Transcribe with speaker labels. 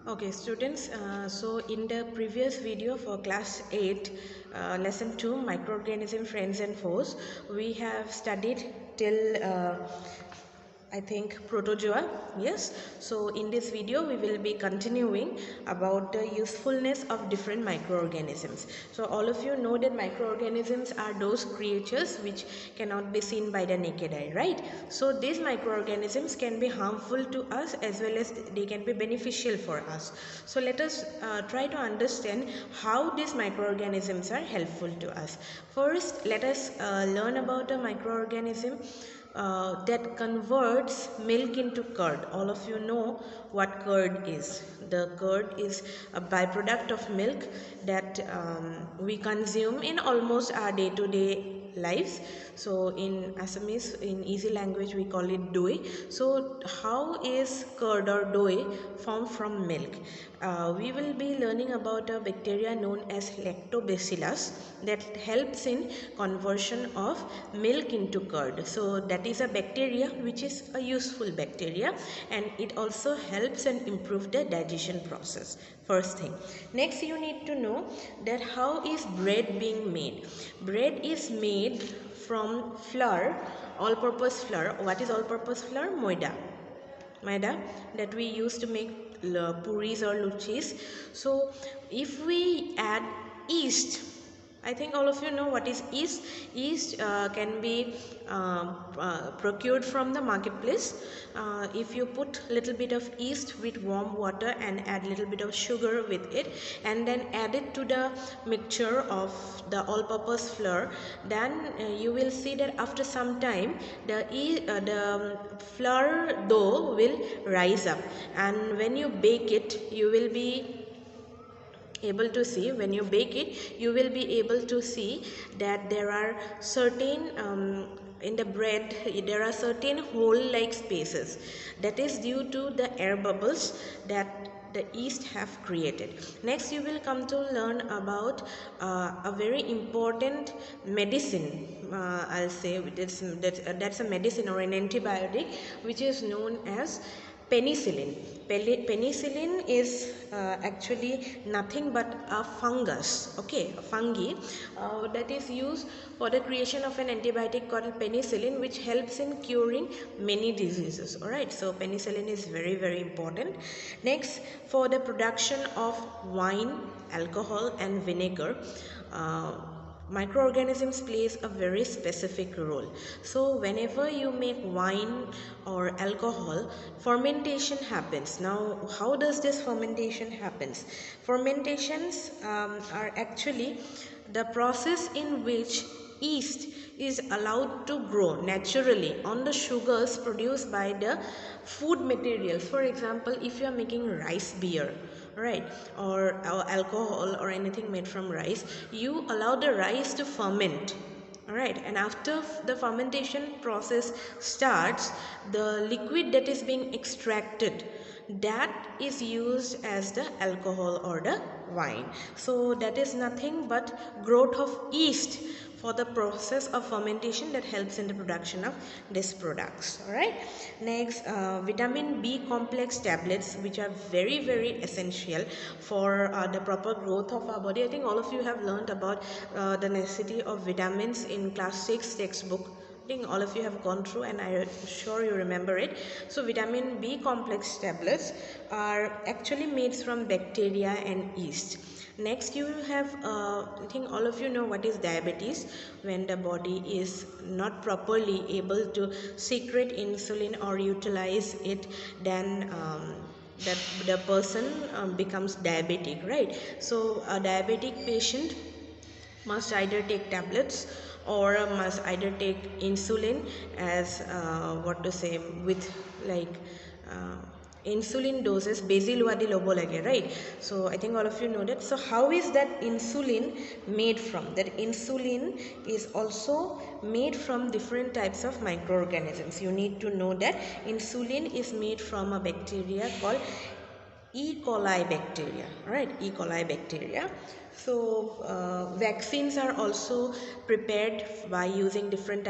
Speaker 1: Okay, students, so in the previous video for class 8, lesson 2, microorganism friends and foes, we have studied till I think protozoa. Yes, so in this video we will be continuing about the usefulness of different microorganisms. So all of you know that microorganisms are those creatures which cannot be seen by the naked eye, right? So these microorganisms can be harmful to us as well as they can be beneficial for us. So let us try to understand how these microorganisms are helpful to us. First, let us learn about a microorganism that converts milk into curd. All of you know what curd is. The curd is a byproduct of milk that we consume in almost our day-to-day lives. So in Assamese, in easy language, we call it doi. So how is curd or doi formed from milk? We will be learning about a bacteria known as lactobacillus that helps in conversion of milk into curd. So that is a bacteria which is a useful bacteria, and it also helps and improve the digestion process. First thing. Next, you need to know that how is bread being made. Bread is made from flour, all-purpose flour. What is all-purpose flour? Maida that we use to make puris or luchis. So if we add yeast, I think all of you know what is yeast. Yeast can be procured from the marketplace. If you put little bit of yeast with warm water and add little bit of sugar with it, and then add it to the mixture of the all-purpose flour, then you will see that after some time the flour dough will rise up, and when you bake it, you will be able to see, when you bake it, you will be able to see that there are certain in the bread there are certain hole like spaces. That is due to the air bubbles that the yeast have created. Next, you will come to learn about a very important medicine. I'll say that's a medicine or an antibiotic which is known as penicillin. Penicillin is actually nothing but a fungus, okay, a fungi that is used for the creation of an antibiotic called penicillin, which helps in curing many diseases. All right, so penicillin is very, very important. Next, for the production of wine, alcohol, and vinegar, microorganisms plays a very specific role. So whenever you make wine or alcohol, fermentation happens. Now how does this fermentation happens? Fermentations are actually the process in which yeast is allowed to grow naturally on the sugars produced by the food materials. For example, if you are making rice beer, right, or alcohol or anything made from rice, you allow the rice to ferment. All right, and after the fermentation process starts, the liquid that is being extracted, that is used as the alcohol or the wine. So that is nothing but growth of yeast for the process of fermentation that helps in the production of these products. All right, next, vitamin B complex tablets, which are very, very essential for the proper growth of our body. I think all of you have learned about the necessity of vitamins in class 6 textbook. I think all of you have gone through, and I'm sure you remember it. So vitamin B complex tablets are actually made from bacteria and yeast. Next, you will have, I think all of you know what is diabetes. When the body is not properly able to secrete insulin or utilize it, then that the person becomes diabetic, right? So a diabetic patient must either take tablets or must either take insulin as what to say, with like insulin doses besi luadi lobo lage, right? So I think all of you know that. So how is that insulin made from? That insulin is also made from different types of microorganisms. You need to know that insulin is made from a bacteria called E. coli bacteria, right? E. coli bacteria. So vaccines are also prepared by using different types